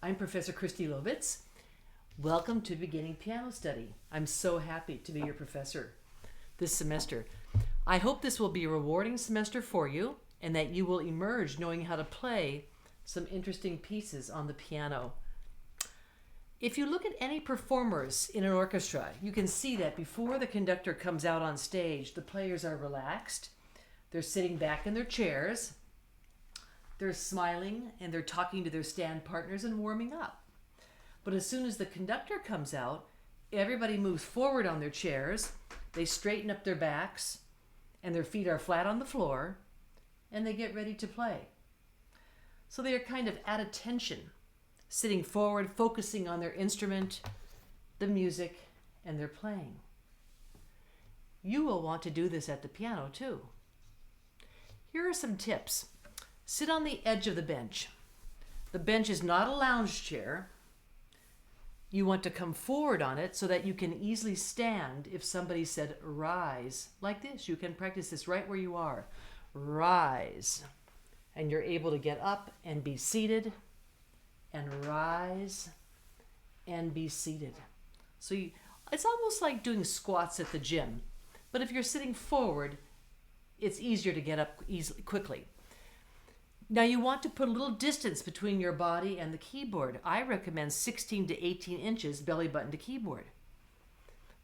I'm Professor Christy Lobitz. Welcome to Beginning Piano Study. I'm so happy to be your professor this semester. I hope this will be a rewarding semester for you and that you will emerge knowing how to play some interesting pieces on the piano. If you look at any performers in an orchestra, you can see that before the conductor comes out on stage, the players are relaxed. They're sitting back in their chairs. They're smiling and they're talking to their stand partners and warming up. But as soon as the conductor comes out, everybody moves forward on their chairs. They straighten up their backs and their feet are flat on the floor and they get ready to play. So they are kind of at attention, sitting forward, focusing on their instrument, the music, and their playing. You will want to do this at the piano too. Here are some tips. Sit on the edge of the bench. The bench is not a lounge chair. You want to come forward on it so that you can easily stand if somebody said rise. Like this, you can practice this right where you are. Rise. And you're able to get up and be seated and rise and be seated. So it's almost like doing squats at the gym. But if you're sitting forward, it's easier to get up quickly. Now you want to put a little distance between your body and the keyboard. I recommend 16 to 18 inches belly button to keyboard.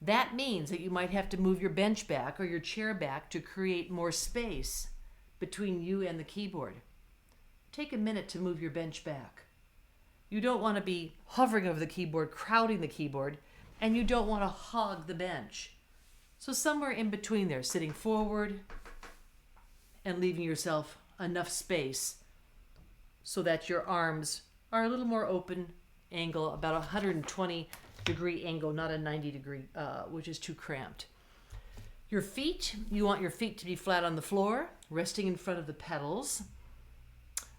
That means that you might have to move your bench back or your chair back to create more space between you and the keyboard. Take a minute to move your bench back. You don't want to be hovering over the keyboard, crowding the keyboard, and you don't want to hog the bench. So somewhere in between there, sitting forward and leaving yourself enough space so that your arms are a little more open angle, about a 120-degree angle, not a 90-degree, which is too cramped. Your feet, you want your feet to be flat on the floor, resting in front of the pedals.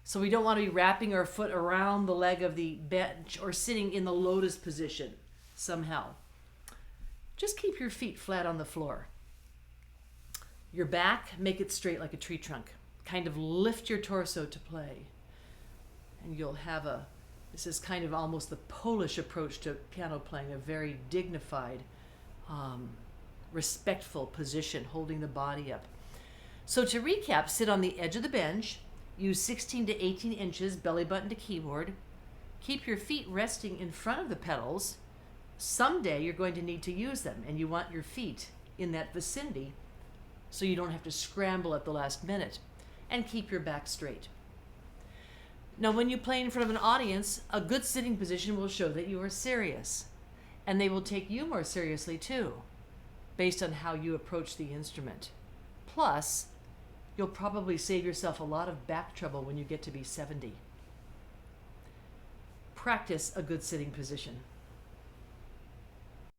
So we don't want to be wrapping our foot around the leg of the bench or sitting in the lotus position somehow. Just keep your feet flat on the floor. Your back, make it straight like a tree trunk. Kind of lift your torso to play. And you'll have this is kind of almost the Polish approach to piano playing, a very dignified, respectful position, holding the body up. So to recap, sit on the edge of the bench, use 16 to 18 inches belly button to keyboard, keep your feet resting in front of the pedals. Someday you're going to need to use them, and you want your feet in that vicinity so you don't have to scramble at the last minute. And keep your back straight. Now, when you play in front of an audience, a good sitting position will show that you are serious. And they will take you more seriously too, based on how you approach the instrument. Plus, you'll probably save yourself a lot of back trouble when you get to be 70. Practice a good sitting position.